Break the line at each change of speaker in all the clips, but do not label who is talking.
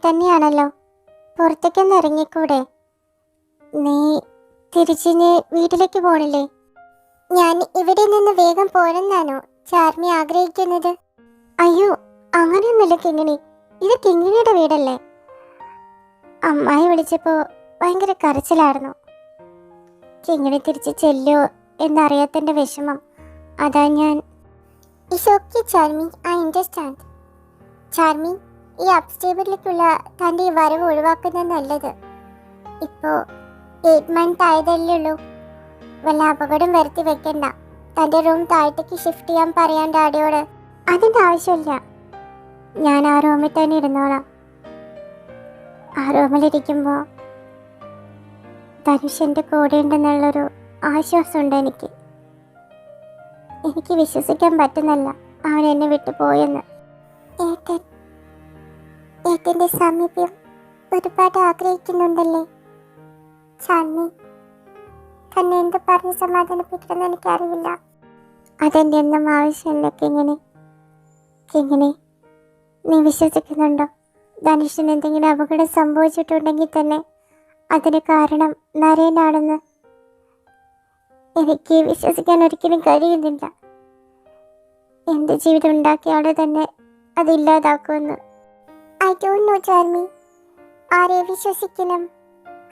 തന്നെയാണല്ലോ. പുറത്തേക്കൊന്ന് ഇറങ്ങിക്കൂടെ? നീ തിരിച്ചിന് വീട്ടിലേക്ക് പോണില്ലേ? ഞാൻ ഇവിടെ നിന്ന് വേഗം പോരെന്നാണോ ചാർമി ആഗ്രഹിക്കുന്നത്? അയ്യോ, അങ്ങനെയൊന്നുമില്ല കിങ്ങിണി. ഇത് കിങ്ങിണിയുടെ വീടല്ലേ. അമ്മായി വിളിച്ചപ്പോ ഭയങ്കര കരച്ചിലായിരുന്നു. കിങ്ങിണി തിരിച്ച് ചെല്ലോ എന്നറിയാത്തതിന്റെ വിഷമം. അതാ ഞാൻ. It's okay Charmi, I understand. Charmi, ഈ അപ്സ്റ്റേബിളിലേക്കുള്ള തൻ്റെ ഈ വരവ് ഒഴിവാക്കുന്നത് നല്ലത്. ഇപ്പോൾ 8 മന്ത് ആയതല്ലേ ഉള്ളൂ. വല്ല അപകടം വരുത്തി വെക്കണ്ട. തൻ്റെ റൂം താഴത്തേക്ക് ഷിഫ്റ്റ് ചെയ്യാൻ പറയാൻ ഡാഡിയോട്. അതിൻ്റെ ആവശ്യമില്ല, ഞാൻ ആ റൂമിൽ തന്നെ ഇരുന്നോളാം. ആ റൂമിലിരിക്കുമ്പോൾ ധനുഷ് എൻ്റെ കൂടെ ഉണ്ടെന്നുള്ളൊരു ആശ്വാസമുണ്ട് എനിക്ക്. എനിക്ക് വിശ്വസിക്കാൻ പറ്റുന്നില്ല അവൻ എന്നെ വിട്ടു പോയെന്ന്. ഏട്ടൻ്റെ സാമീപ്യം ഒരുപാട് ആഗ്രഹിക്കുന്നുണ്ടല്ലേ ചാർമി? തന്നെ എന്ത് പറഞ്ഞ് സമാധാനിപ്പിക്കണമെന്ന് എനിക്കറിയില്ല. അതെൻ്റെ ഒന്നും ആവശ്യമില്ല കിങ്ങിണി. കിങ്ങിണി, നീ വിശ്വസിക്കുന്നുണ്ടോ ധനുഷിന് എന്തെങ്കിലും അപകടം സംഭവിച്ചിട്ടുണ്ടെങ്കിൽ തന്നെ അതിന് കാരണം നരേനാണെന്ന്? എനിക്ക് വിശ്വസിക്കാൻ ഒരിക്കലും കഴിയുന്നില്ല. എൻ്റെ ജീവിതം ഉണ്ടാക്കിയ ആളെ തന്നെ അതില്ലാതാക്കുമെന്ന്. I don't know Charmi. ആരെ വിശ്വസിക്കണം,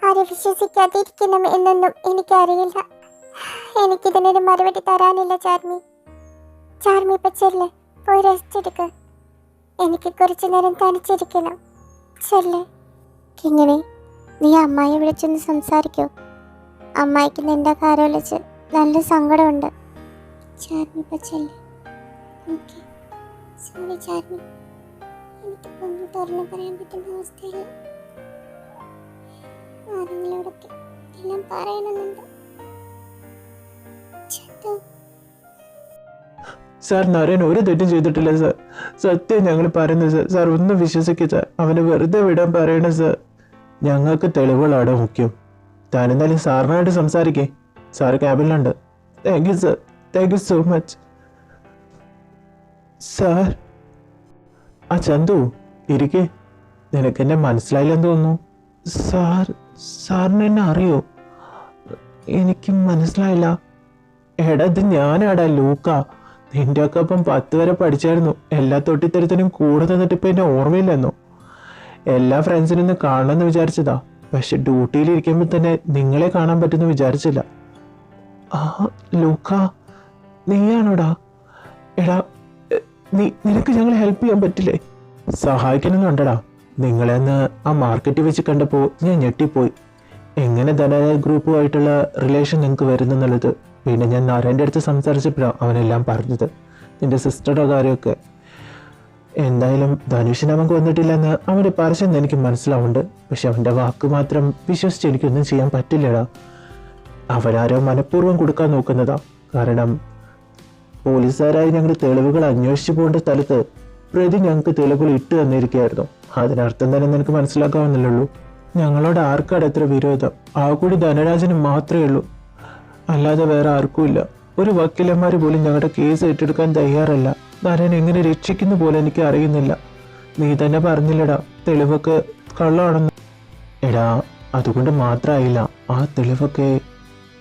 ആരെ വിശ്വസിക്കാതിരിക്കണം എന്നൊന്നും എനിക്കറിയില്ല. എനിക്കിതിനൊരു മറുപടി തരാനില്ല ചാർമി. ചാർമി ഇപ്പം ചെല്ല്, പോയി റെസ്റ്റ് എടുക്ക്. എനിക്ക് കുറച്ചു നേരം തനിച്ചിരിക്കണം. ചെല്ല്. കിങ്ങിണി, നീ അമ്മായിയെ വിളിച്ചൊന്ന് സംസാരിക്കൂ. അമ്മായിക്ക് നിന്റെ കാര്യം വിളിച്ച് നല്ല സങ്കടമുണ്ട്. ചാർമി ഇപ്പം ചെല്ല്. ഓക്കെ, സോറി ചാർമി, എനിക്കിപ്പോൾ ഒന്നും തുറന്നു പറയാൻ പറ്റുന്ന അവസ്ഥയില്ല. ആരെങ്കിലോടൊക്കെ എല്ലാം പറയണമെന്നുണ്ട്.
സാർ, നരേൻ ഒരു തെറ്റും ചെയ്തിട്ടില്ല സാർ. സത്യം ഞങ്ങൾ പറയുന്നത് സാർ. സാർ ഒന്ന് വിശ്വസിക്കുക സാർ. അവനെ വെറുതെ വിടാൻ പറയണ സാർ. ഞങ്ങൾക്ക് തെളിവുകളാണ് മുഖ്യം. താനെന്തായാലും സാറിനായിട്ട് സംസാരിക്കേ. സാറ് ക്യാബിനിലുണ്ട്. Thank you sir, thank you so much sir. ആ ചന്തു, ഇരിക്കേ. നിനക്കെന്നെ മനസ്സിലായില്ലെന്ന് തോന്നുന്നു. സാറിന് എന്നെ അറിയോ? എനിക്ക് മനസ്സിലായില്ല. എടാ, ഇത് ഞാനാടാ ലൂക്ക. നിന്റെ ഒക്കെ ഒപ്പം 10 വരെ പഠിച്ചായിരുന്നു. എല്ലാ തൊട്ടിത്തരത്തിനും കൂടെ തന്നിട്ട് ഇപ്പം എന്നെ ഓർമ്മയില്ലെന്നോ? എല്ലാ ഫ്രണ്ട്സിനും ഇന്ന് കാണണമെന്ന് വിചാരിച്ചതാ. പക്ഷെ ഡ്യൂട്ടിയിൽ ഇരിക്കുമ്പോൾ തന്നെ നിങ്ങളെ കാണാൻ പറ്റുമെന്ന് വിചാരിച്ചില്ല. ആ ലൂക്ക, നീയാണോടാ? എടാ, നിനക്ക് ഞങ്ങളെ ഹെൽപ്പ് ചെയ്യാൻ പറ്റില്ലേ? സഹായിക്കണമെന്ന് ഉണ്ടടാ. നിങ്ങളെന്ന് ആ മാർക്കറ്റിൽ വെച്ച് കണ്ടപ്പോൾ ഞാൻ ഞെട്ടിപ്പോയി. എങ്ങനെ ധനരാജ ഗ്രൂപ്പുമായിട്ടുള്ള റിലേഷൻ നിങ്ങൾക്ക് വരുന്നെന്നുള്ളത്. പിന്നെ ഞാൻ നാരായണൻ്റെ അടുത്ത് സംസാരിച്ചപ്പോഴാണ് അവനെല്ലാം പറഞ്ഞത്, നിന്റെ സിസ്റ്ററുടെ കാര്യമൊക്കെ. എന്തായാലും ധനുഷിന് അവൻ കൊന്നിട്ടില്ലെന്ന് അവൻ്റെ പരസ്യം എനിക്ക് മനസ്സിലാവുന്നുണ്ട്. പക്ഷെ അവൻ്റെ വാക്ക് മാത്രം വിശ്വസിച്ച് എനിക്കൊന്നും ചെയ്യാൻ പറ്റില്ലടാ. അവരാരോ മനഃപൂർവ്വം കൊടുക്കാൻ നോക്കുന്നതാ. കാരണം പോലീസുകാരായി ഞങ്ങൾ തെളിവുകൾ അന്വേഷിച്ചു പോകേണ്ട സ്ഥലത്ത് പ്രതി ഞങ്ങൾക്ക് തെളിവുകൾ ഇട്ട് തന്നിരിക്കുകയായിരുന്നു. അതിനർത്ഥം തന്നെ നിനക്ക് മനസ്സിലാക്കാവുന്നില്ലുള്ളൂ. ഞങ്ങളോട് ആർക്കാണ് എത്ര വിരോധം? ആ കൂടി ധനരാജന് മാത്രമേ ഉള്ളൂ, അല്ലാതെ വേറെ ആർക്കുമില്ല. ഒരു വക്കീലന്മാർ പോലും ഞങ്ങളുടെ കേസ് ഏറ്റെടുക്കാൻ തയ്യാറല്ല. ധനൻ എങ്ങനെ രക്ഷിക്കുന്ന പോലെ എനിക്ക് അറിയുന്നില്ല. നീ തന്നെ പറഞ്ഞില്ലടാ തെളിവൊക്കെ കള്ളമാണെന്ന്. എടാ, അതുകൊണ്ട് മാത്രമായില്ല, ആ തെളിവൊക്കെ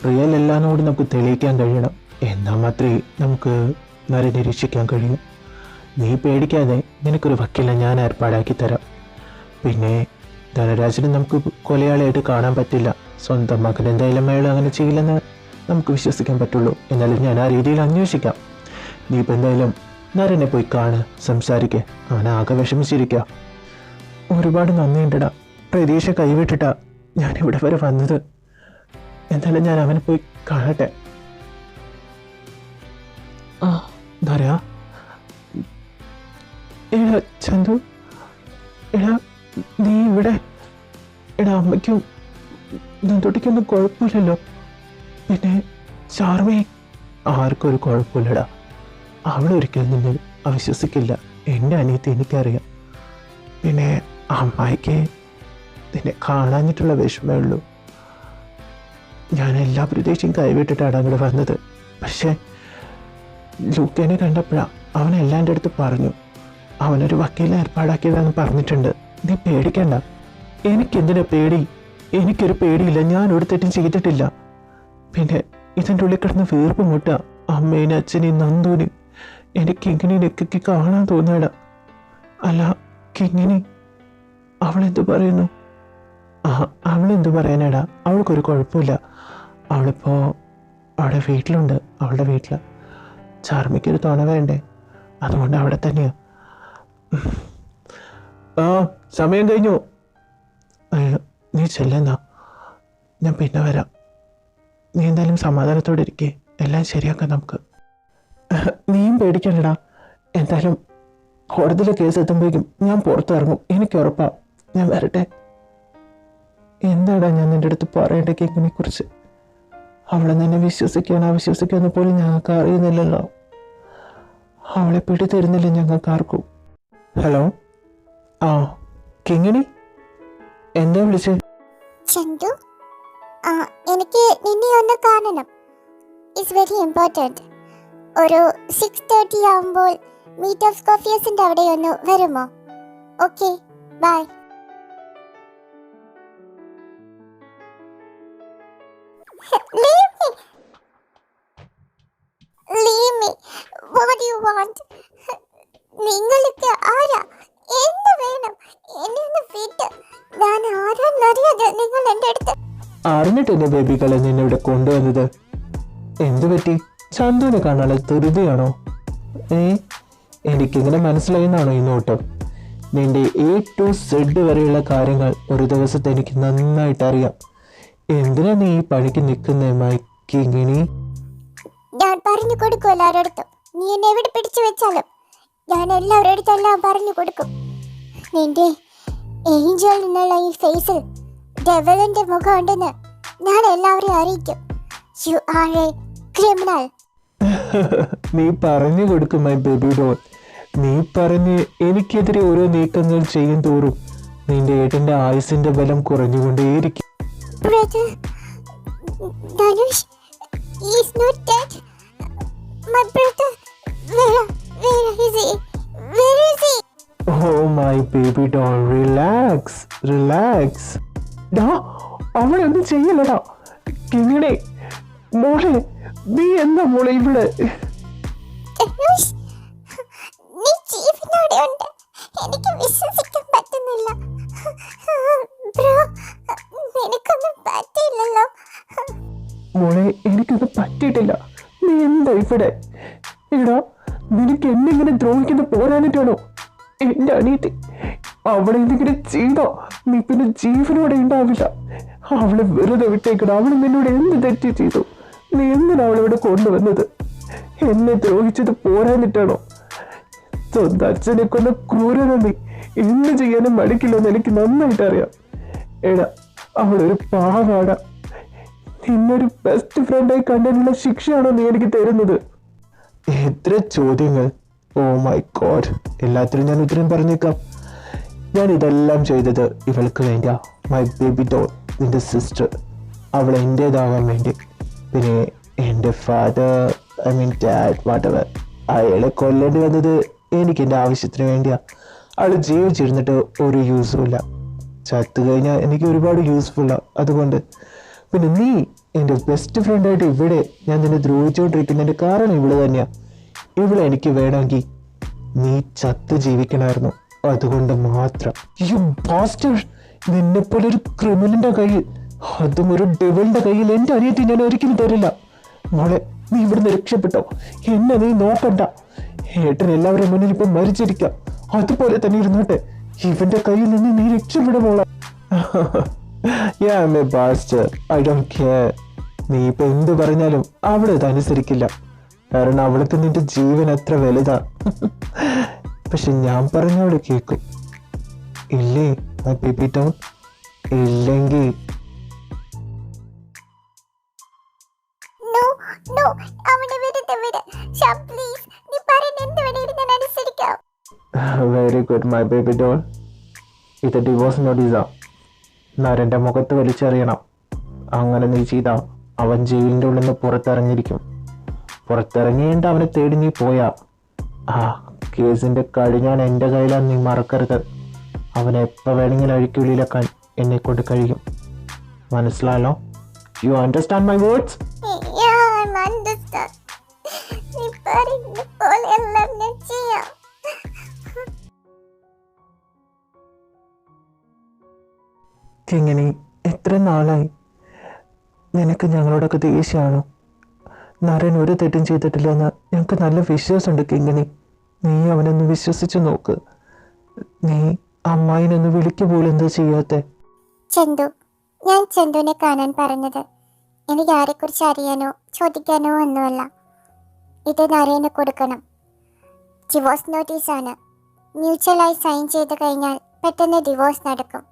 റിയൽ അല്ലാന്ന് കൂടി നമുക്ക് തെളിയിക്കാൻ കഴിയണം. എന്നാൽ മാത്രമേ നമുക്ക് നരനെ രക്ഷിക്കാൻ കഴിയൂ. നീ പേടിക്കാതെ, നിനക്കൊരു വക്കീലിനെ ഞാൻ ഏർപ്പാടാക്കി തരാം. പിന്നെ ധനരാജന് നമുക്ക് കൊലയാളിയായിട്ട് കാണാൻ പറ്റില്ല. സ്വന്തം മകൻ എന്തായാലും അയാൾ അങ്ങനെ ചെയ്യില്ലെന്ന് നമുക്ക് വിശ്വസിക്കാൻ പറ്റുള്ളൂ. എന്നാലും ഞാൻ ആ രീതിയിൽ അന്വേഷിക്കാം. നീ ഇപ്പം എന്തായാലും നരനെ പോയി കാണ്, സംസാരിക്കുക. അവനാകെ വിഷമിച്ചിരിക്കുക. ഒരുപാട് നന്ദിയുണ്ടടാ. പ്രതീക്ഷ കൈവിട്ടിട്ടാ ഞാനിവിടെ വരെ വന്നത്. എന്തായാലും ഞാൻ അവനെ പോയി കാണട്ടെ. ആ ധരാ. എടാ ചന്തു, എടാ നീ ഇവിടെ? എടാ, അമ്മയ്ക്കും നന്ദോട്ടിക്കൊന്നും കുഴപ്പമില്ലല്ലോ? പിന്നെ ചാർമി? ആർക്കും ഒരു കുഴപ്പമില്ലടാ. അവളൊരിക്കലും നിന്നെ അവിശ്വസിക്കില്ല. എൻ്റെ അനിയത്തി എനിക്കറിയാം. പിന്നെ അമ്മായിക്ക് നിന്നെ കാണാഞ്ഞിട്ടുള്ള വിഷമേ ഉള്ളൂ. ഞാൻ എല്ലാ പ്രതീക്ഷയും കൈവിട്ടിട്ടാണ് അങ്ങോട്ട് വന്നത്. പക്ഷേ ലൂക്കേനെ കണ്ടപ്പോഴാണ് അവൻ എല്ലാൻ്റെ അടുത്ത് പറഞ്ഞു. അവനൊരു വക്കീലെ ഏർപ്പാടാക്കിയതാണെന്ന് പറഞ്ഞിട്ടുണ്ട്. നീ പേടിക്കണ്ട. എനിക്കെന്തിനാ പേടി? എനിക്കൊരു പേടിയില്ല. ഞാൻ ഒരു തെറ്റും ചെയ്തിട്ടില്ല. പിന്നെ ഇതിൻ്റെ ഉള്ളിൽ കിടന്ന് വീർപ്പ് മുട്ട അമ്മേനെ അച്ഛനെയും നന്ദൂനെയും എനിക്ക് ഇങ്ങനെയൊക്കെ കാണാൻ തോന്നാടാ. അല്ല കിങ്ങിനി അവളെന്ത് പറയുന്നു? അവളെന്ത് പറയാനാടാ? അവൾക്കൊരു കുഴപ്പമില്ല. അവളിപ്പോ അവിടെ വീട്ടിലുണ്ട്. അവളുടെ വീട്ടില് ചാർമിക്കൊരു തുണ വേണ്ടേ, അതുകൊണ്ട് അവിടെ തന്നെയാ. സമയം കഴിഞ്ഞു. നീ ചെല്ലെന്നാ, ഞാൻ പിന്നെ വരാം. നീ എന്തായാലും സമാധാനത്തോടെ ഇരിക്കേ, എല്ലാം ശരിയാക്കാം നമുക്ക്. നീയും പേടിക്കണ്ടടാ. എന്തായാലും കോടതിയിലെ കേസ് എത്തുമ്പോഴേക്കും ഞാൻ പുറത്തിറങ്ങും, എനിക്ക് ഉറപ്പാ. ഞാൻ വരട്ടെ. എന്താടാ ഞാൻ നിൻ്റെ അടുത്ത് പറയേണ്ട കേക്കിനെ കുറിച്ച്? അവളെ നിന്നെ വിശ്വസിക്കാനോ അവിശ്വസിക്കാനോ പോലും ഞങ്ങൾക്ക് അറിയുന്നില്ലല്ലോ. അവളെ പിടിതരുന്നില്ല ഞങ്ങൾക്ക് ആർക്കും. ഹലോ, കിങ്ങിണി, എന്താ വിളിച്ചത്?
ചന്തു, എനിക്ക് നിന്നെ ഒന്ന് കാണണം. It's very important. ഒരു 6:30 ആവുമ്പോൾ മീറ്റ് ഓഫ് കോഫിയസിൻ്റെ അവിടെ ഒന്ന് വരുമോ? Okay, bye. Leave me. Leave me. What do you want? നിങ്ങൾക്ക് ആരാ? എന്ത് വേണം? എന്നെ ഒന്ന് വിട്ട്. ഞാൻ ആരാന്നറിയാതെ നിങ്ങൾ എൻ്റെ അടുത്ത്.
അറിഞ്ഞിട്ടെന്നെ ബേബികളെ നിന്നെ ഇവിടെ കൊണ്ടുവന്നത്? എന്തു പറ്റി? ചന്തുവിനെ കാണാനുള്ള ധൃതിയാണോ? എനിക്കിങ്ങനെ മനസ്സിലായെന്നാണോ ഈ നോട്ടം? നിന്റെ A to Z വരെയുള്ള കാര്യങ്ങൾ ഒരു ദിവസത്തെ എനിക്ക് നന്നായിട്ട് അറിയാം. എന്തിനാ നീ ഈ പണിക്ക് നിൽക്കുന്നേ മൈക്കിങ്ങിനി?
ഞാൻ പറഞ്ഞു കൊടുക്കും എല്ലാവരോടത്തും. നീ എന്നെ എവിടെ പിടിച്ചു വെച്ചാലും ഞാൻ എല്ലാവരോടത്തും എല്ലാം പറഞ്ഞു കൊടുക്കും. നിന്റെ ഏഞ്ചൽ എന്നുള്ള ഈ ഫേസിൽ ഡെവലിന്റെ മുഖം ഉണ്ടെന്ന് ഞാൻ എല്ലാവരെയും അറിയിക്കും. You are A criminal.
നീ പറഞ്ഞു കൊടുക്കും മൈ ബേബി ഡോൾ. നീ പറഞ്ഞ് എനിക്കെതിരെ ഓരോ നീക്കങ്ങൾ ചെയ്യും തോറും നിന്റെ ഏട്ടന്റെ ആയുസിന്റെ ബലം കുറഞ്ഞുകൊണ്ടേയിരിക്കും.
Brother, Dhanush is not dead. My brother, where is he? Where is he?
Oh my baby doll, relax. ഡാ, അവളെ ഒന്നും ചെയ്യല്ലടാ. കിങ്ങിണി മോളെ, നീ എന്താ മോളെ ഇവിടെ?
Dhanush, നീ ജീവനോടെ ഉണ്ട്. എനിക്ക് വിശ്വസിക്കാൻ പറ്റുന്നില്ല. ബ്രോ, നിനക്കൊന്നും പറ്റിയില്ലല്ലോ.
മോളെ, എനിക്കൊന്നും പറ്റിയിട്ടില്ല. നീ എന്താ ഇവിടെ? എടാ, നിനക്ക് എന്നെങ്ങനെ ദ്രോഹിക്കുന്ന പോരാനിട്ടാണോ? എന്റെ അനിയത്തി അവളെ എന്തെങ്കിലും ചെയ്തോ നീ പിന്നെ ജീവനോടെ ഉണ്ടാവില്ല. അവളെ വെറുതെ വിട്ടേക്കണം. അവള് നിന്നോട് എന്ത് തെറ്റ് ചെയ്തു? നീ എന്തിനാ അവളിവിടെ കൊണ്ടുവന്നത്? എന്നെ ദ്രോഹിച്ചത് പോരാനിട്ടാണോ? സ്വന്തം അച്ഛനെ കൊന്ന ക്രൂരത നീ എന്ത് ചെയ്യാനും മടിക്കില്ലെന്ന് എനിക്ക് നന്നായിട്ട് അറിയാം. എടാ, അവളൊരു പാവാടാ. നിന്നൊരു ബെസ്റ്റ് ഫ്രണ്ടായി കണ്ടതിനുള്ള ശിക്ഷയാണോ നീ എനിക്ക് തരുന്നത്? എത്ര ചോദ്യങ്ങൾ! ഓ മൈ ഗോഡ്, എല്ലാത്തിനും ഞാൻ ഉത്തരം പറഞ്ഞേക്കാം. ഞാൻ ഇതെല്ലാം ചെയ്തത് ഇവൾക്ക് വേണ്ടിയാ. മൈ ബേബി ഡോൾ, നിന്റെ സിസ്റ്റർ, അവൾ എൻ്റേതാവാൻ വേണ്ടി. പിന്നെ എൻ്റെ father, I mean dad, whatever, അയാളെ കൊല്ലേണ്ടി വന്നത് എനിക്ക് എൻ്റെ ആവശ്യത്തിന് വേണ്ടിയാ. അവൾ ജീവിച്ചിരുന്നിട്ട് ഒരു യൂസും ഇല്ല. ചത്തു കഴിഞ്ഞാൽ എനിക്ക് ഒരുപാട് യൂസ്ഫുള്ളാണ്. അതുകൊണ്ട് പിന്നെ നീ എൻ്റെ ബെസ്റ്റ് ഫ്രണ്ടായിട്ട് ഇവിടെ ഞാൻ നിന്നെ ദ്രോഹിച്ചുകൊണ്ടിരിക്കുന്നതിൻ്റെ കാരണം ഇവള് തന്നെയാ. ഇവിടെ എനിക്ക് വേണമെങ്കിൽ നീ ചത്ത് ജീവിക്കണമായിരുന്നു. അതുകൊണ്ട് മാത്രം. യു ബാസ്റ്റേഡ്, നിന്നെ പോലെ ഒരു ക്രിമിനലിന്റെ കയ്യിൽ, അതും ഒരു ഡെവിളിന്റെ കയ്യിൽ എൻ്റെ അനിയത്തി ഞാൻ ഒരിക്കലും തരില്ല. മോളെ, നീ ഇവിടുന്ന് രക്ഷപ്പെട്ടോ. എന്നെ നീ നോക്കണ്ട. ഏട്ടൻ എല്ലാവരും മുന്നിൽ ഇപ്പം മരിച്ചിരിക്കാം. അതുപോലെ തന്നെ ഇരുന്നോട്ടെ. ഇവന്റെ കയ്യിൽ നിന്ന് നീ രക്ഷപ്പെടും മോളെ. I don't care. നീ ഇപ്പൊ എന്ത് പറഞ്ഞാലും അവള് ഇതനുസരിക്കില്ല. കാരണം അവൾക്ക് നിന്റെ ജീവൻ എത്ര വലുതാ. പക്ഷെ ഞാൻ പറഞ്ഞവള് കേൾക്കും. ഇല്ലേ ബേബി ഡോൾ? ഇല്ലെങ്കിൽ very good my baby doll. ഇത് ഡിവോഴ്സ് നോട്ടീസാ. നരന്റെ മുഖത്ത് വലിച്ചെറിയണം. അങ്ങനെ നീ ചെയ്താ അവൻ ജയിലിൻ്റെ ഉള്ളിൽ നിന്ന് പുറത്തിറങ്ങിയിരിക്കും. പുറത്തിറങ്ങിയിട്ട് അവനെ തേടി നീ പോയാ കേസിന്റെ കഴിഞ്ഞാൽ എൻ്റെ കയ്യിലാണ്. നീ മറക്കരുത്. അവനെ എപ്പോൾ വേണമെങ്കിലും അഴിക്കുള്ളിലാക്കാൻ എന്നെ കൊണ്ട് കഴിയും. മനസ്സിലായല്ലോ? You understand my words?
Yeah, I understand. നീ പറയുന്ന പോലെയെല്ലാം ഞാൻ ചെയ്യാം.
കിങ്ങിണി, എത്ര നാളായി നിനക്ക് ഞങ്ങളോടൊക്കെ ദേഷ്യമാണോ? നരൻ ഒരു തെറ്റും ചെയ്തിട്ടില്ലെന്ന് ഞങ്ങൾക്ക് നല്ല വിശ്വാസമുണ്ട് കിങ്ങിണി. നീ അവനൊന്ന് വിശ്വസിച്ച് നോക്ക്. നീ അമ്മായിനൊന്ന് വിളിക്ക് പോലും എന്താ ചെയ്യാത്തെ?
ചന്തു, ഞാൻ ചന്തുവിനെ കാണാൻ പറഞ്ഞത് എനിക്ക് ആരെക്കുറിച്ച് അറിയാനോ ചോദിക്കാനോ ഒന്നുമല്ല. ഇത് നരേന് കൊടുക്കണം. ഡിവോഴ്സ് നോട്ടീസാണ്. മ്യൂച്വലായി സൈൻ ചെയ്ത് കഴിഞ്ഞാൽ പെട്ടെന്ന് ഡിവോഴ്സ് നടക്കും.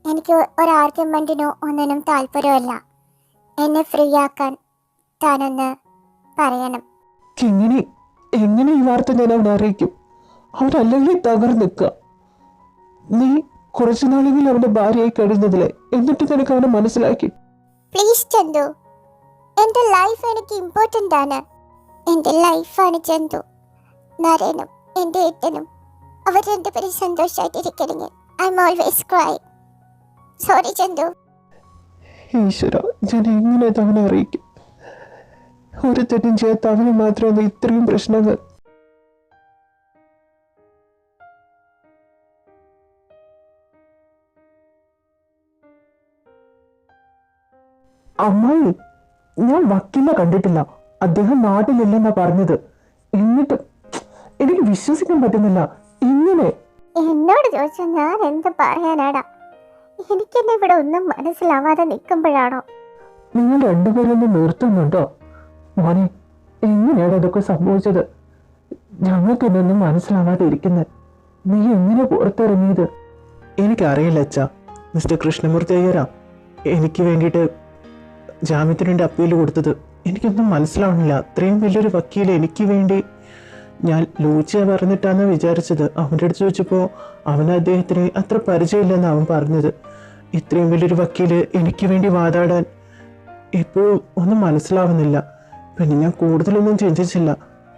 എനിക്ക് ഒരു ആർഗ്യുമെൻറ്റിനോ ഒന്നിനും താല്പര്യമല്ല. എന്നെ ഫ്രീ ആക്കാൻ താനൊന്ന് പറയണം.
കിങ്ങിണി, എങ്ങനെ ഈ വാർത്ത ഞാൻ അവനെ അറിയിക്കും? അവനല്ലെങ്കിൽ തകർന്നു നിൽക്കുക. നീ കുറച്ചു നാളെങ്കിലും അവന്റെ ഭാര്യയായി കഴിഞ്ഞതിലെ, എന്നിട്ട് നിനക്ക് അവനെ മനസ്സിലാക്കി.
പ്ലീസ് ചന്തു, എൻ്റെ ലൈഫ് എനിക്ക് ഇമ്പോർട്ടൻ്റ് ആണ്. എൻ്റെ ലൈഫാണ് ചന്തു. നരേനും എൻ്റെ ഏട്ടനും അവർ രണ്ടുപേരും സന്തോഷമായിട്ടിരിക്കണമെങ്കിൽ I'm always cry. Sorry Chandu.
ഈശ്വര, ഞാൻ എങ്ങനെ ഇത് അവനെ അറിയിക്കും? ഒരു തെറ്റും ചെയ്യാത്ത അവന് മാത്രമേ ഇത്രയും പ്രശ്നങ്ങൾ. അമ്മായി, ഞാൻ വക്കീലിനെ കണ്ടിട്ടില്ല. അദ്ദേഹം നാട്ടിലില്ലെന്നാ പറഞ്ഞത്. എന്നിട്ട് എനിക്ക് വിശ്വസിക്കാൻ പറ്റുന്നില്ല. ഇങ്ങനെ
എന്നോട് ചോദിച്ചാൽ ഞാൻ എന്ത് പറയാനാടാ? എനിക്കെന്നെ ഇവിടെ ഒന്നും മനസ്സിലാവാതെ നിൽക്കുമ്പോഴാണോ?
നിങ്ങൾ രണ്ടുപേരും ഒന്ന് നിർത്തുന്നുണ്ടോ? മോനെ, എങ്ങനെയാണ് അതൊക്കെ സംഭവിച്ചത്? ഞങ്ങൾക്ക് ഇതൊന്നും മനസ്സിലാവാതെ ഇരിക്കുന്നത്. നീ എങ്ങനെ പുറത്തിറങ്ങിയത്? എനിക്കറിയില്ല അച്ഛാ. മിസ്റ്റർ കൃഷ്ണമൂർത്തി അയ്യരാ എനിക്ക് വേണ്ടിയിട്ട് ജാമ്യത്തിന് വേണ്ടി അപ്പീൽ കൊടുത്തത്. എനിക്കൊന്നും മനസ്സിലാവണില്ല. അത്രയും വലിയൊരു വക്കീൽ എനിക്ക് വേണ്ടി. ഞാൻ ലൂച്ചിയ പറഞ്ഞിട്ടാണ് വിചാരിച്ചത്. അവൻ്റെ അടുത്ത് ചോദിച്ചപ്പോൾ അവന് അദ്ദേഹത്തിന് അത്ര പരിചയമില്ലെന്ന് അവൻ പറഞ്ഞത്. ഇത്രയും വലിയൊരു വക്കീൽ എനിക്ക് വേണ്ടി വാതാടാൻ ഇപ്പോഴും ഒന്നും മനസ്സിലാവുന്നില്ല. പിന്നെ ഞാൻ കൂടുതലൊന്നും ചിന്തിച്ചില്ല.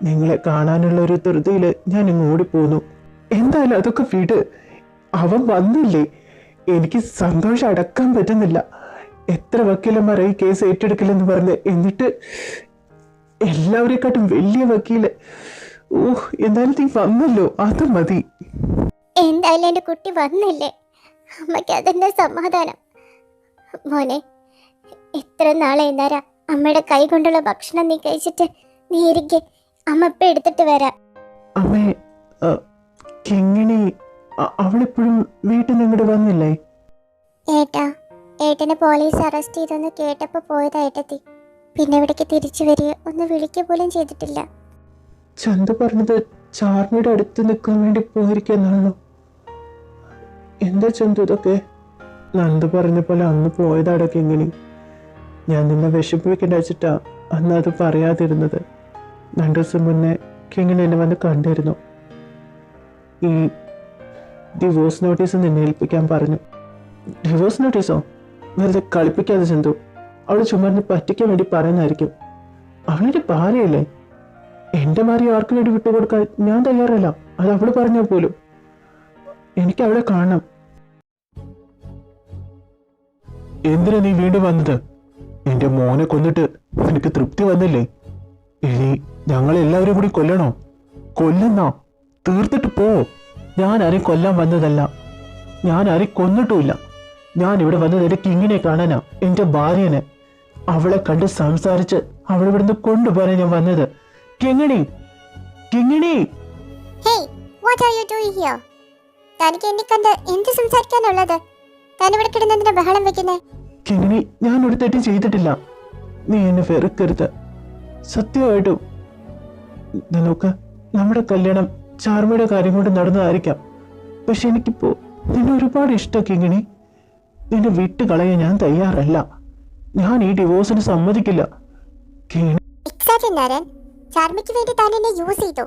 നിങ്ങളെ കാണാനുള്ള ഒരു ധൃതിയിൽ ഞാൻ ഇങ്ങ് ഓടിപ്പോന്നു. എന്തായാലും അതൊക്കെ വിട്. അവൻ വന്നില്ലേ? എനിക്ക് സന്തോഷം അടക്കാൻ പറ്റുന്നില്ല. എത്ര വക്കീലന്മാർ ഈ കേസ് ഏറ്റെടുക്കില്ലെന്ന് പറഞ്ഞ്, എന്നിട്ട് എല്ലാവരെക്കാട്ടും വലിയ വക്കീല്. ഓഹ്, എന്തായാലും നീ വന്നല്ലോ, അത് മതി.
എന്തായാലും എൻ്റെ കുട്ടി വന്നില്ലേ? അമ്മയ്ക്ക് അതെന്നെ സമാധാനം. മോനെ, എത്ര നാളെ എന്താ അമ്മയുടെ കൈ കൊണ്ടുള്ള ഭക്ഷണം നീ കഴിച്ചിട്ട്? നീ ഇരിക്കെ, അമ്മ ഇപ്പം എടുത്തിട്ട് വരാം.
അമ്മേ, കിങ്ങിണി അവളിപ്പോഴും വീട്ടിൽ നിങ്ങോട്ട് വന്നില്ലേ?
ഏട്ടനെ പോലീസ് അറസ്റ്റ് ചെയ്തെന്ന് കേട്ടപ്പോൾ പോയതാ ഏട്ടത്തി. പിന്നെ ഇവിടേക്ക് തിരിച്ചു വരിക ഒന്ന് വിളിക്കുക പോലും ചെയ്തിട്ടില്ല.
ചന്തു പറഞ്ഞത് ചാർമിയുടെ അടുത്ത് നിൽക്കാൻ വേണ്ടി പോയിരിക്കുന്നാണല്ലോ. എന്താ ചന്തു ഇതൊക്കെ? നന്ദു പറഞ്ഞ പോലെ അന്ന് പോയതാടോ കിങ്ങിണി. ഞാൻ നിന്നെ വിഷമിപ്പിക്കേണ്ട വെച്ചിട്ടാ അന്ന് അത് പറയാതിരുന്നത്. 2 ദിവസം മുന്നേ കിങ്ങിണി എന്നെ വന്ന് കണ്ടിരുന്നു. ഈ ഡിവോഴ്സ് നോട്ടീസ് നിന്നെ ഏൽപ്പിക്കാൻ പറഞ്ഞു. ഡിവോഴ്സ് നോട്ടീസോ? വെറുതെ കളിപ്പിക്കാതെ ചന്തു. അവൾ ചുമർന്ന് പറ്റിക്കാൻ വേണ്ടി പറയുന്നതായിരിക്കും. അവളൊരു ഭാര്യയല്ലേ? എൻ്റെ ഭാര്യ ആർക്കു വേണ്ടി വിട്ടുകൊടുക്കാൻ ഞാൻ തയ്യാറല്ല. അത് അവള് പറഞ്ഞാൽ പോലും. എനിക്ക് അവളെ കാണണം. എന്തിനാ നീ വീണ്ടും വന്നത്? എന്റെ മോനെ കൊന്നിട്ട് എനിക്ക് തൃപ്തി വന്നില്ലേ? ഇനി ഞങ്ങളെല്ലാവരും കൂടി കൊല്ലണോ? കൊല്ലുന്നോ? തീർത്തിട്ട് പോ. ഞാൻ ആരെയും കൊല്ലാൻ വന്നതല്ല. ഞാൻ ആരെയും കൊന്നിട്ടുമില്ല. ഞാൻ ഇവിടെ വന്നത് എൻ്റെ കിങ്ങിനെ കാണാനാ, എൻ്റെ ഭാര്യനെ. അവളെ കണ്ട് സംസാരിച്ച് അവളെ ഇവിടുന്ന് കൊണ്ടുപോകാൻ ഞാൻ വന്നത്. Kingini, Kingini!
Hey, what are you doing here? തനിക്ക് എന്നെ കണ്ട് എന്ത് സംസാരിക്കാനുള്ളത്? താൻ ഇവിടെ കിടന്നതിന്റെ ബഹളം വെക്കുന്നേ?
കിങ്ങിണി, ഞാൻ ഒരു തെറ്റും ചെയ്തിട്ടില്ല. നീ എന്നെ വെറുക്കരുത്. സത്യമായിട്ടും നോക്ക്, നമ്മുടെ കല്യാണം ചാർമിയുടെ കാര്യം കൊണ്ട് നടന്നതായിരിക്കാം. പക്ഷെ എനിക്കിപ്പോ നിന്നെ ഒരുപാട് ഇഷ്ടം കിങ്ങിണി. നിന്നെ വിട്ട് കളയാൻ ഞാൻ തയ്യാറല്ല. ഞാൻ ഈ ഡിവോഴ്സിന് സമ്മതിക്കില്ല കിങ്ങിണി.
എക്സാക്ട്ലി നരൻ, ചാർമിക്ക് വേണ്ടി താൻ എന്നെ യൂസ് ചെയ്തു.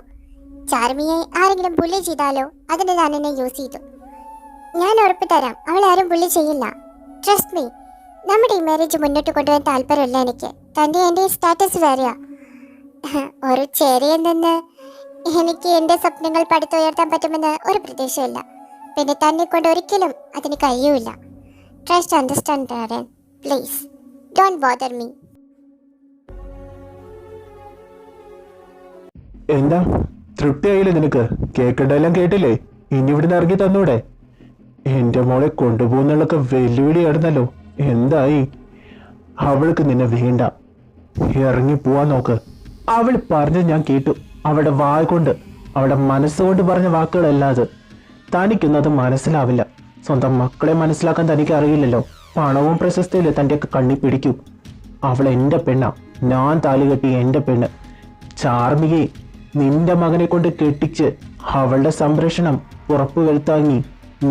ചാർമിയെ ആരെങ്കിലും ബുള്ളി ചെയ്താലോ അതിന് താൻ എന്നെ യൂസ് ചെയ്തു. ഞാൻ ഉറപ്പ് തരാം, അവളെ ആരും ബുള്ളി ചെയ്യില്ല. Trust me. നമ്മുടെ ഈ മാരേജ് മുന്നോട്ട് കൊണ്ടുപോകാൻ താല്പര്യമില്ല എനിക്ക്. തൻ്റെ എൻ്റെ സ്റ്റാറ്റസ് വേറെയാ. ഒരു ചെറിയ നിന്ന് എനിക്ക് എൻ്റെ സ്വപ്നങ്ങൾ പടുത്തുയർത്താൻ പറ്റുമെന്ന് ഒരു പ്രതീക്ഷയില്ല. പിന്നെ തന്നെ കൊണ്ട് ഒരിക്കലും അതിന് കഴിയൂല. Trust understand Narayan, please don't bother me.
എന്താ തൃപ്തിയായില്ലേ നിനക്ക്? കേൾക്കേണ്ടതെല്ലാം കേട്ടില്ലേ? ഇനി ഇവിടുന്ന് ഇറങ്ങി തന്നൂടെ? എന്റെ മോളെ കൊണ്ടുപോകുന്നുള്ളൊക്കെ വെല്ലുവിളിയായിരുന്നല്ലോ, എന്തായി? അവൾക്ക് നിന്നെ വേണ്ട, ഇറങ്ങി പോവാൻ നോക്ക്. അവൾ പറഞ്ഞത് ഞാൻ കേട്ടു. അവളുടെ വായ കൊണ്ട്, അവളുടെ മനസ്സുകൊണ്ട് പറഞ്ഞ വാക്കുകളല്ലാതെ തനിക്കൊന്നും അത് മനസ്സിലാവില്ല. സ്വന്തം മക്കളെ മനസ്സിലാക്കാൻ തനിക്ക് അറിയില്ലല്ലോ. പണവും പ്രശസ്തിയില്ലേ തൻ്റെയൊക്കെ കണ്ണി പിടിക്കൂ. അവൾ എൻ്റെ പെണ്ണാ, ഞാൻ താലി കെട്ടി എൻ്റെ പെണ്ണ്. ചാർമികയെ നിന്റെ മകനെ കൊണ്ട് കെട്ടിച്ച് അവളുടെ സംരക്ഷണം ഉറപ്പുവരുത്താങ്ങി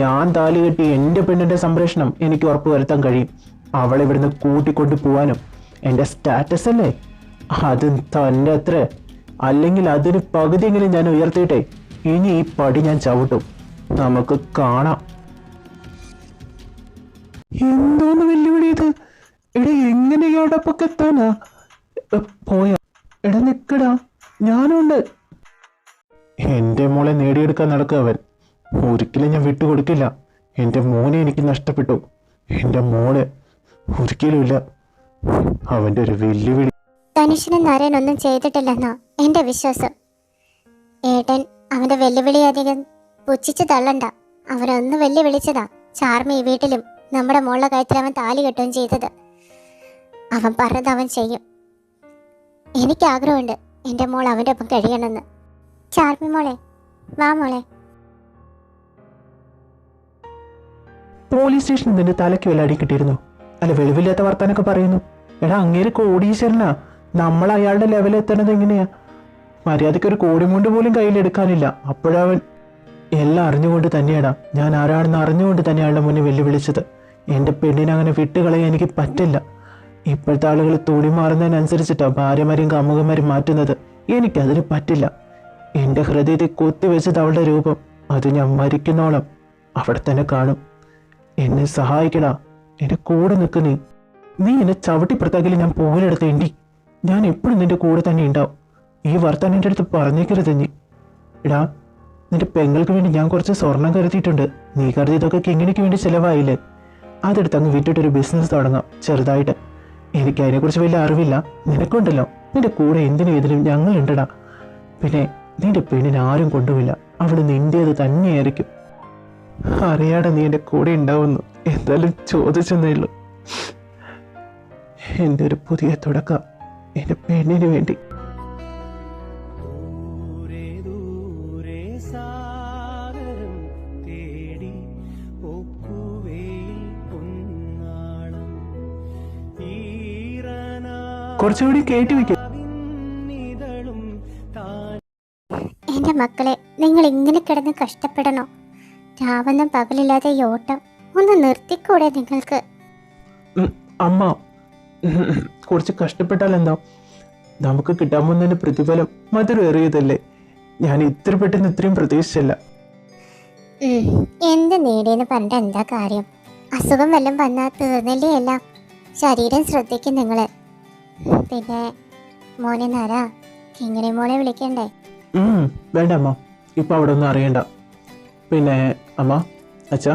ഞാൻ താലി കെട്ടി എൻ്റെ പെണ്ണിന്റെ സംരക്ഷണം എനിക്ക് ഉറപ്പുവരുത്താൻ കഴിയും. അവളെ ഇവിടുന്ന് കൂട്ടിക്കൊണ്ടു പോവാനും എൻ്റെ സ്റ്റാറ്റസ് അല്ലേ അത് തന്നെ അത്ര, അല്ലെങ്കിൽ അതിന് പകുതിയെങ്കിലും ഞാൻ ഉയർത്തിയിട്ടെ ഇനി ഈ പടി ഞാൻ ചവിട്ടും. നമുക്ക് കാണാം. എന്തോന്ന് വെല്ലുവിളി ഇത്? എടാ എങ്ങനെ ഇയാടൊപ്പൊക്കെ എത്താനാ? പോയാ എടാ നിക്കടാ, ഞാനുണ്ട്. എന്റെ മോളെ നേടിയെടുക്കാൻ നടക്കുക അവൻ. ഒരിക്കലും ഞാൻ വിട്ടുകൊടുക്കില്ല. എൻ്റെ മോനെ എനിക്ക് നഷ്ടപ്പെട്ടു, എൻ്റെ മോളെ ഒരിക്കലുമില്ല. അവന്റെ ഒരു വെല്ലുവിളി.
ധനുഷിനും നാരായൺ ഒന്നും ചെയ്തിട്ടില്ലെന്നാ എന്റെ വിശ്വാസം. ഏട്ടൻ അവന്റെ വെല്ലുവിളി അധികം പുച്ഛിച്ച് തള്ളണ്ട. അവനൊന്ന് വെല്ലുവിളിച്ചതാ. ചാർമി വീട്ടിലും നമ്മുടെ മോളുടെ കാര്യത്തിൽ അവൻ താലി കെട്ടുകയും ചെയ്തത്. അവൻ പറഞ്ഞത് അവൻ ചെയ്യും. എനിക്ക് ആഗ്രഹമുണ്ട് എൻ്റെ മോൾ അവൻ്റെ ഒപ്പം കഴിയണമെന്ന്. ചാർമി മോളെ, വാ മോളെ.
പോലീസ് സ്റ്റേഷനിൽ നിന്റെ തലയ്ക്ക് വല്ല അടി കിട്ടിയിരുന്നു? അല്ല വെളിവില്ലാത്ത വർത്താനൊക്കെ പറയുന്നു. എടാ അങ്ങേര് കോടീശ്വരനാ. നമ്മൾ അയാളുടെ ലെവലിൽ എത്തണത് എങ്ങനെയാ? മര്യാദയ്ക്ക് ഒരു കോടിമുണ്ട് പോലും കയ്യിലെടുക്കാനില്ല. അപ്പോഴവൻ എല്ലാം അറിഞ്ഞുകൊണ്ട് തന്നെയാടാ, ഞാൻ ആരാണെന്ന് അറിഞ്ഞുകൊണ്ട് തന്നെ അയാളുടെ മുന്നിൽ വെല്ലുവിളിച്ചത്. എൻ്റെ പെണ്ണിനെ അങ്ങനെ വിട്ടുകളയാൻ എനിക്ക് പറ്റില്ല. ഇപ്പോഴത്തെ ആളുകൾ തുണി മാറുന്നതിനനുസരിച്ചിട്ടാ ഭാര്യമാരും കാമുകന്മാരും മാറ്റുന്നത്. എനിക്കതിന് പറ്റില്ല. എൻ്റെ ഹൃദയത്തെ കൊത്തിവെച്ചത് അവളുടെ രൂപം. അത് ഞാൻ മരിക്കുന്നോളം അവിടെ തന്നെ കാണും. എന്നെ സഹായിക്കടാ, എൻ്റെ കൂടെ നിൽക്ക്. നീ എന്നെ ചവിട്ടി പുറത്താക്കില്ല ഞാൻ പോലെടുത്ത് എണ്ടി. ഞാൻ എപ്പോഴും നിന്റെ കൂടെ തന്നെ ഉണ്ടാവും. ഈ വർത്താനം എൻ്റെ അടുത്ത് പറഞ്ഞേക്കരുത് നീ. എടാ നിന്റെ പെങ്ങൾക്ക് വേണ്ടി ഞാൻ കുറച്ച് സ്വർണം കരുതിയിട്ടുണ്ട്. നീ കരുതിയതൊക്കെ കിങ്ങിണിക്ക് വേണ്ടി ചിലവായില്ലേ? അതെടുത്ത് അങ്ങ് വിട്ടിട്ടൊരു ബിസിനസ് തുടങ്ങാം ചെറുതായിട്ട്. എനിക്ക് അതിനെക്കുറിച്ച് വലിയ അറിവില്ല. നിനക്കുണ്ടല്ലോ, നിന്റെ കൂടെ എന്തിനും ഏതിനും ഞങ്ങളുണ്ടടാ. പിന്നെ നിന്റെ പെണ്ണിനെ ആരും കൊണ്ടുപോയില്ല. അവൾ നിന്റേത് തന്നെയായിരിക്കും. അറിയാടെ നീ എൻ്റെ കൂടെ ഉണ്ടാവുന്നു. എന്തായാലും ചോദിച്ചെന്നേ ഉള്ളൂ. എൻ്റെ ഒരു പുതിയ തുടക്കം എൻ്റെ പെണ്ണിന് വേണ്ടി. കുറച്ചുകൂടി കയറ്റി വയ്ക്കും.
എൻ്റെ മക്കളെ, നിങ്ങൾ ഇങ്ങനെ കിടന്ന് കഷ്ടപ്പെടണോ? രാവൊന്നും പകലില്ലാതെ ഈ ഓട്ടം ഒന്ന് നിർത്തിക്കൂടെ നിങ്ങൾക്ക്?
അമ്മ, കുറച്ച് കഷ്ടപ്പെട്ടാൽ എന്താ? നമുക്ക് കിട്ടാൻ പോകുന്നതിന് പ്രതിഫലം മധുരേറിയതല്ലേ? ഞാൻ ഇത്ര പെട്ടെന്ന് ഇത്രയും പ്രതീക്ഷിച്ചില്ല.
എന്ത് നേടിയെന്ന് പറഞ്ഞിട്ട് എന്താ കാര്യം? അസുഖം വല്ലതും വന്നാൽ തീർന്നില്ലേ എല്ലാം? ശരീരം ശ്രദ്ധിക്കും നിങ്ങള്. പിന്നെ മോനെ നാരാ, ഇങ്ങനെ മോളെ വിളിക്കണ്ടേ?
വേണ്ട അമ്മ, ഇപ്പൊ അവിടെ ഒന്നും അറിയണ്ട. പിന്നെ അമ്മ, അച്ഛാ,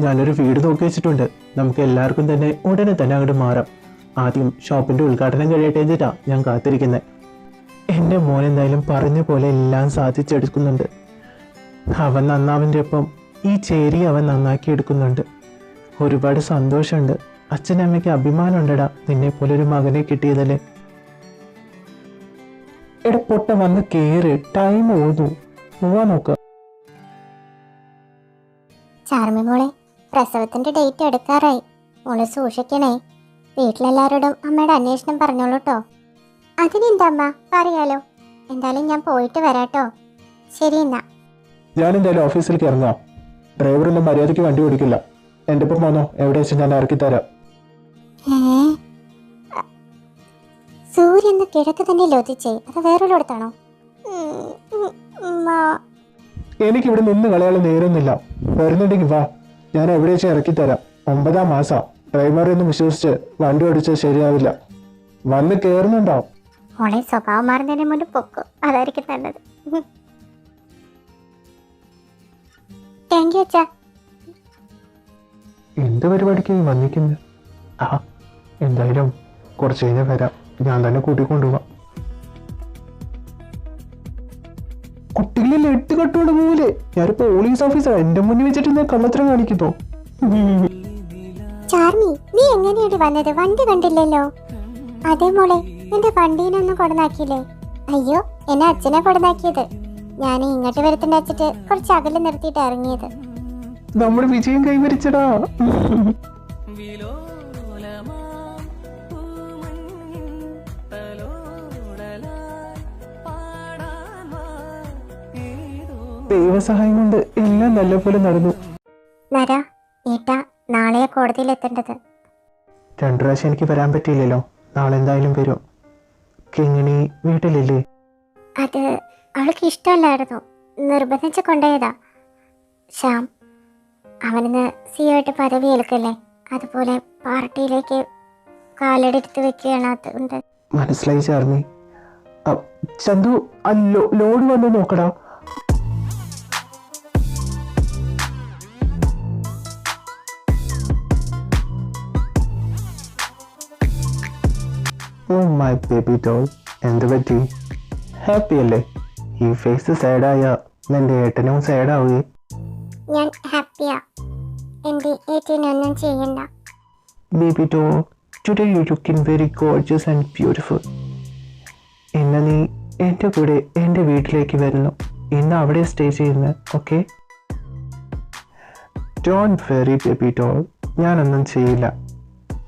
ഞാനൊരു വീട് നോക്കി വെച്ചിട്ടുണ്ട്. നമുക്ക് എല്ലാവർക്കും തന്നെ ഉടനെ തന്നെ അങ്ങോട്ട് മാറാം. ആദ്യം ഷോപ്പിന്റെ ഉദ്ഘാടനം കഴിയട്ടെ എന്നിട്ടാ ഞാൻ കാത്തിരിക്കുന്നത്. എൻ്റെ മോൻ എന്തായാലും പറഞ്ഞ പോലെ എല്ലാം സാധിച്ചെടുക്കുന്നുണ്ട്. അവൻ നന്നാവിൻ്റെ ഒപ്പം ഈ ചേരി അവൻ നന്നാക്കി എടുക്കുന്നുണ്ട്. ഒരുപാട് സന്തോഷമുണ്ട്. അച്ഛനമ്മയ്ക്ക് അഭിമാനമുണ്ടടാ നിന്നെ പോലെ ഒരു മകനെ കിട്ടിയതല്ലേ. എടപ്പൊട്ട വന്ന് കേറ്, ടൈം ഓതു, പോവാൻ നോക്ക.
ചാർമി മോളെ, പ്രസവത്തിന്റെ ഡേറ്റ് എടുക്കാറായി. മോള് സൂക്ഷിക്കണേ. വീട്ടിലെല്ലാവരോടും അമ്മയുടെ അന്വേഷണം പറഞ്ഞോളൂ കേട്ടോ. അതിനെന്താ അമ്മ, പറയാലോ. എന്തായാലും ഞാൻ പോയിട്ട് വരാട്ടോ. ശരി എന്നാ.
ഞാൻ എന്തായാലും ഓഫീസിലേക്ക് ഇറങ്ങാം. ഡ്രൈവറൊന്നും മര്യാദയ്ക്ക് വണ്ടി ഓടിക്കില്ല. എൻ്റെ ഒപ്പം വന്നോ, എവിടെ വെച്ച് ഞാൻ ഇറക്കി തരാം.
സൂര്യൻ കിഴക്ക് തന്നെ ലോധിച്ചേ, അത് വേറൊരിടത്താണോ?
എനിക്ക് ഇവിടെ നിന്ന് കളയാനുള്ള നേരമൊന്നുമില്ല. വരുന്നുണ്ടെങ്കിൽ വാ, ഞാൻ എവിടെ വെച്ച് ഇറക്കി തരാം. 9ാം മാസാ. ഡ്രൈവറൊന്നും വിശ്വസിച്ച് വണ്ടി ഓടിച്ചാൽ ശരിയാവില്ല. വന്ന് കയറുന്നുണ്ടോ?
മോളെ സ്വഭാവം മാറുന്നതിന് മുന്നേ പൊക്കോ, അതായിരിക്കും നല്ലത്. താങ്ക് യു അച്ഛാ.
എന്ത് പരിപാടിക്ക് വന്നിക്കുന്നത്? ആ എന്തായാലും കുറച്ച് കഴിഞ്ഞാൽ വരാം, ഞാൻ തന്നെ കൂട്ടിക്കൊണ്ടുപോവാം. കുട്ടികളിൽ 8 കട്ടുകൊണ്ട് പോലെ ഞാനൊരു പോലീസ് ഓഫീസർ, എന്റെ മുന്നിൽ വെച്ചിട്ട് ഞാൻ കള്ളത്തരം കാണിക്കുന്നോ?
ചാർമി, നീ എങ്ങനെയാണ് വന്നത്? വണ്ടി കണ്ടില്ലല്ലോ. അതേ മോളെ, നിന്റെ വണ്ടീനൊന്നും കൊടുന്നാക്കിയില്ലേ? അയ്യോ, എന്നെ അച്ഛനെ കൊടുന്നാക്കിയത്. ഞാൻ ഇങ്ങോട്ട് വരുത്തേണ്ട വെച്ചിട്ട് കുറച്ച് അകലെ നിർത്തിയിട്ട് ഇറങ്ങിയത്.
നമ്മുടെ വിജയം കൈവരിച്ചടാ. ദൈവസഹായം കൊണ്ട് എല്ലാം നല്ലപോലെ നടന്നു.
നര ഏട്ടാ, നാളെയാ കോടതിയിൽ എത്തേണ്ടത്.
2 പ്രാവശ്യം എനിക്ക് വരാൻ പറ്റിയില്ലല്ലോ, നാളെ എന്തായാലും വരും. കിങ്ങിണി വീട്ടിലില്ലേ?
അത് അവൾക്ക് ഇഷ്ടമല്ലായിരുന്നു, നിർബന്ധിച്ച് കൊണ്ടുപോയതാ. ശ്യാം, അവനിന്ന് സിയായിട്ട് പദവി ഏൽക്കല്ലേ, അതുപോലെ പാർട്ടിയിലേക്ക് കാലെടുത്ത് വെക്കുകയാണ്. അതുകൊണ്ട്
മനസ്സിലായി ചാർമി. ചന്തു, ലോഡ് വന്ന് നോക്കടാ. ഓ മൈ ബേബി ഡോൾ, എന്ത് പറ്റി? ഹാപ്പി അല്ലേ? ഈ ഫേസ് സാഡായ നിന്റെ ഏട്ടനും സാഡാവുകയും.
ഞാൻ ഹാപ്പിയാ. എൻ്റെ ഏറ്റിനൊന്നും ചെയ്യണ്ട.
Baby doll, today you looking very gorgeous and beautiful. ഇന്ന് നീ എൻ്റെ കൂടെ എൻ്റെ വീട്ടിലേക്ക് വരുന്നു. ഇന്ന് അവിടെ സ്റ്റേ ചെയ്യുന്നത്, okay? Don't worry baby doll, ഞാനൊന്നും ചെയ്യില്ല.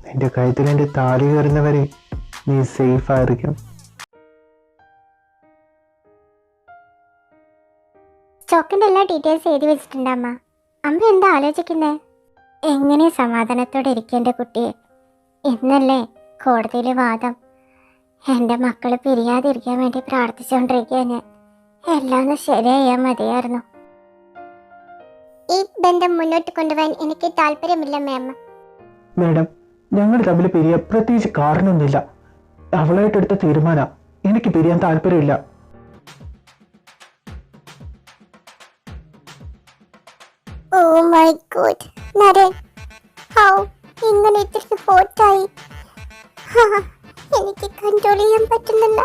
നിന്റെ കഴുത്തിൽ എൻ്റെ താലി കയറുന്നവരെ നീ സേഫ് ആയിരിക്കും.
സ്റ്റോക്കിൻ്റെ എല്ലാ ഡീറ്റെയിൽസ് എഴുതി വെച്ചിട്ടുണ്ട് അമ്മ. അമ്മ എന്താ ആലോചിക്കുന്നേ? എങ്ങനെ സമാധാനത്തോടെ ഇരിക്കേണ്ട കുട്ടിയെ? ഇന്നല്ലേ കോടതിയിലെ വാദം. എൻ്റെ മക്കൾ പിരിയാതിരിക്കാൻ വേണ്ടി പ്രാർത്ഥിച്ചുകൊണ്ടിരിക്കുക ഞാൻ. എല്ലാം ഒന്ന് ശരിയായാൽ മതിയായിരുന്നു. ഈ ബന്ധം മുന്നോട്ട് കൊണ്ടുപോകാൻ എനിക്ക് താല്പര്യമില്ല മാം.
മാഡം, ഞങ്ങൾ തമ്മിൽ പിരിയാൻ പ്രത്യേകിച്ച് കാരണമൊന്നുമില്ല. അവളായിട്ടെടുത്ത തീരുമാനം. എനിക്ക് പിരിയാൻ താല്പര്യമില്ല.
Oh my God Naran, how ഇങ്ങനെ ഇത്തിരി ഹോട്ടായി. എനിക്ക് കൺട്രോൾ ചെയ്യാൻ പറ്റുന്നില്ല.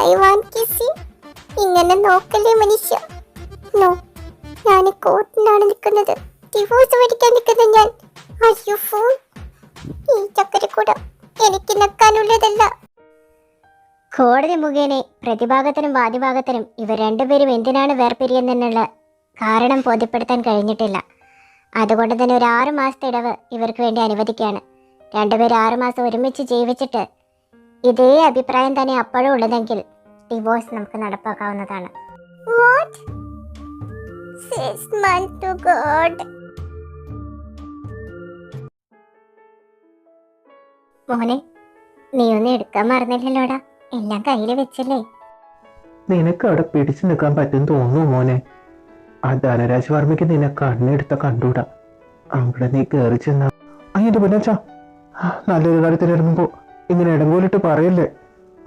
I want kiss. ഇങ്ങനെ നോക്കല്ലേ മനുഷ്യ. നോ, ഞാൻ കോർട്ടിലാണ് നിൽക്കുന്നത്. ഡിവോഴ്സ് മേടിക്കാൻ നിൽക്കുന്നത് ഞാൻ. അയ്യോ ഫോൺ, ഈ ചക്കര കൂടെ എനിക്ക് നിൽക്കാനുള്ളതല്ല. കോടതി മുഖേന പ്രതിഭാഗത്തിനും വാദിഭാഗത്തിനും ഇവർ രണ്ടുപേരും എന്തിനാണ് വേർപിരിയെന്നുള്ള കാരണം ബോധ്യപ്പെടുത്താൻ കഴിഞ്ഞിട്ടില്ല. അതുകൊണ്ട് തന്നെ ഒരു 6 മാസത്തെ ഇടവ് ഇവർക്ക് വേണ്ടി അനുവദിക്കുകയാണ്. രണ്ടുപേരും 6 മാസം ഒരുമിച്ച് ജീവിച്ചിട്ട് ഇതേ അഭിപ്രായം തന്നെ അപ്പോഴും ഉള്ളതെങ്കിൽ ഡിവോഴ്സ് നമുക്ക് നടപ്പാക്കാവുന്നതാണ്. മോനെ, നീ ഒന്നും എടുക്കാൻ മറന്നില്ലല്ലോടാ. എല്ലാം കയ്യിൽ വെച്ചല്ലേ.
നിനക്ക് അവിടെ പിടിച്ചു നിൽക്കാൻ പറ്റും തോന്നുന്നു മോനെ. ആ ധനരാജ് വർമ്മയ്ക്ക് നിന്നെ കണ്ണെടുത്ത കണ്ടൂടാ. അവിടെ നീ കയറി ചെന്ന അതിന്റെ പൊന്നച്ചാ, നല്ലൊരു കാര്യത്തിൽ ഇറങ്ങുമ്പോ ഇങ്ങനെ ഇടങ്കോലിട്ട് പറയല്ലേ.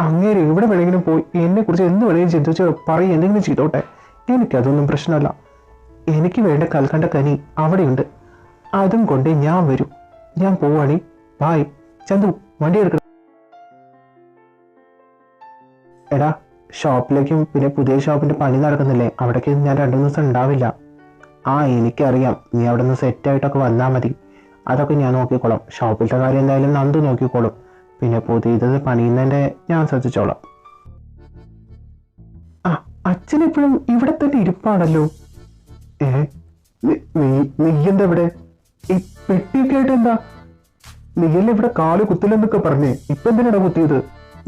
അങ്ങേര് ഇവിടെ വേണമെങ്കിലും പോയി എന്നെ കുറിച്ച് എന്ത് വേണമെങ്കിലും ചിന്തിച്ച് പറയും, എന്തെങ്കിലും ചെയ്തോട്ടെ. എനിക്കതൊന്നും പ്രശ്നമല്ല. എനിക്ക് വേണ്ട കൽക്കണ്ട കനി അവിടെയുണ്ട്. അതും കൊണ്ട് ഞാൻ വരും. ഞാൻ പോവാണി. ബായ്. ചന്തു, വണ്ടി എടുക്കണം. എടാ, ഷോപ്പിലേക്കും പിന്നെ പുതിയ ഷോപ്പിന്റെ പണി നടക്കുന്നില്ലേ, അവിടേക്ക് ഞാൻ 2 ദിവസം ഉണ്ടാവില്ല. എനിക്കറിയാം, നീ അവിടെ നിന്ന് സെറ്റായിട്ടൊക്കെ വന്നാൽ മതി. അതൊക്കെ ഞാൻ നോക്കിക്കോളാം. ഷോപ്പിലത്തെ കാര്യം എന്തായാലും നന്ദു നോക്കിക്കോളും. പിന്നെ പുതിയത് പണിയുന്നതിൻ്റെ ഞാൻ ശ്രദ്ധിച്ചോളാം. അച്ഛനെപ്പോഴും ഇവിടെ തന്നെ ഇരിപ്പാണല്ലോ. നീ എന്താ ഇവിടെ? ഈ പെട്ടിയൊക്കെ ആയിട്ട് എന്താ? നീയല്ലേ ഇവിടെ കാല് കുത്തില്ലെന്നൊക്കെ പറഞ്ഞേ, ഇപ്പൊ എന്തിനാണ് കുത്തിയത്?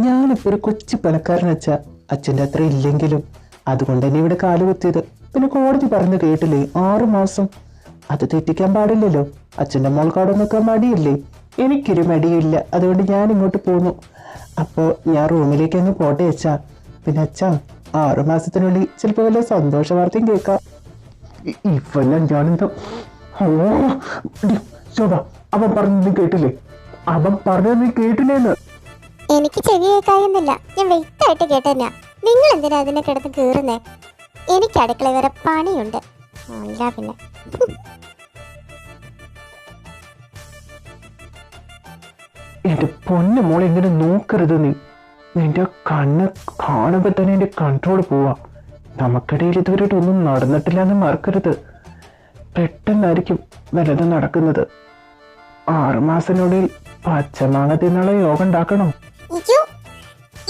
ഞാനിപ്പോ ഒരു കൊച്ചു പണക്കാരനച്ച, അച്ഛൻ്റെ അത്ര ഇല്ലെങ്കിലും അതുകൊണ്ട് തന്നെ ഇവിടെ കാല് കുത്തിയത്. പിന്നെ കോടതി പറഞ്ഞു കേട്ടില്ലേ, 6 മാസം. അത് തെറ്റിക്കാൻ പാടില്ലല്ലോ. അച്ഛൻ്റെ മോൾക്കവിടെ നിൽക്കാൻ മടിയില്ലേ? എനിക്കൊരു മടിയില്ല. അതുകൊണ്ട് ഞാൻ ഇങ്ങോട്ട് പോന്നു. അപ്പോൾ ഞാൻ റൂമിലേക്ക് അങ്ങ് പോട്ടെ അച്ഛാ. പിന്നെ അച്ഛാ, 6 മാസത്തിനുള്ളിൽ ചിലപ്പോൾ വല്ല സന്തോഷ വാർത്തയും കേൾക്കാം. ഇവെല്ലാം ഞാനെന്തോ. ശോഭ, അവൻ പറഞ്ഞത് നീ കേട്ടില്ലേ? അവൻ പറഞ്ഞത് നീ കേട്ടില്ലേന്ന്.
എനിക്ക് ചെവി കേൾക്കായൊന്നുമില്ല. ഞാൻ വ്യക്തമായിട്ട് കേട്ടല്ല. നിങ്ങൾ എന്തിനാ അതിനെ കിടന്ന് കീറുന്നേ? എനിക്ക് അടുക്കള വരെ പണിയുണ്ട്. അല്ല പിന്നെ
എന്റെ പൊന്നു മോളെ ഇങ്ങനെ നോക്കരുത് നീ. നിന്റെ കണ്ണ് കാണുമ്പോ തന്നെ എന്റെ കൺട്രോൾ പോവാ. നമുക്കിടയിൽ ഇതുവരെയായിട്ട് ഒന്നും നടന്നിട്ടില്ല എന്ന് മറക്കരുത്. പെട്ടെന്നായിരിക്കും വല്ലതും നടക്കുന്നത്. 6 മാസത്തിനുള്ളിൽ പച്ചമാങ്ങ തിന്നുള്ള യോഗം ഉണ്ടാക്കണം.
You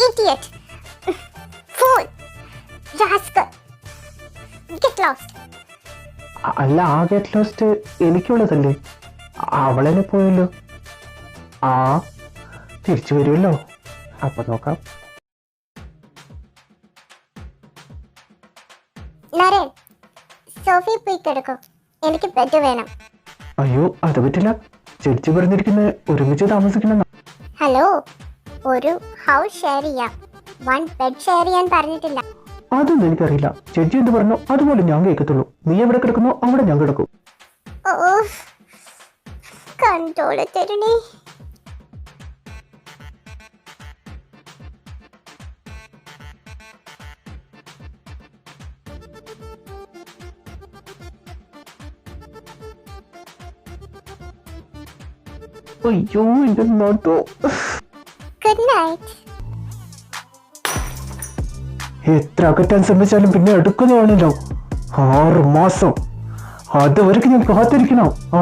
idiot! Fool! Rascal! Get lost!
അല്ല, ആ ഗെറ്റ് ലോസ്റ്റ് എനിക്കുള്ളതല്ലേ? അവളെന്നെ പോയല്ലോ. ആ തിരിച്ചു വരുമല്ലോ, അപ്പൊ നോക്കാം.
നരേൻ, സോഫി പോയി കിടക്കും. എനിക്ക് ബെഡ് വേണം.
അയ്യോ, അത് പറ്റില്ല. ജഡ്ജി പറഞ്ഞിരിക്കുന്നത് ഒരുമിച്ച് താമസിക്കണം.
ഹലോ, ഒരു ഹൗസ് ഷെയർ ചെയ്യാം, 1 ബെഡ് ഷെയർ ചെയ്യാൻ പറഞ്ഞിട്ടില്ല.
അതൊന്നും എനിക്കറിയില്ല. ജഡ്ജി എന്ത് പറഞ്ഞോ അതുപോലെ ഞാൻ കേൾക്കത്തുള്ളൂ. നീ എവിടെ കിടക്കുന്നോ അവിടെ ഞാൻ കിടക്കും.
ഓ, കൺട്രോള് തരണേ.
അയ്യോ, എന്റെ നോട്ടോ.
Good night.
എത്ര അകറ്റാൻ ശ്രമിച്ചാലും പിന്നെ എടുക്കുന്നതാണല്ലോ. 6 മാസം അതുവരെയ്ക്ക് ഞാൻ കാത്തിരിക്കണോ? ആ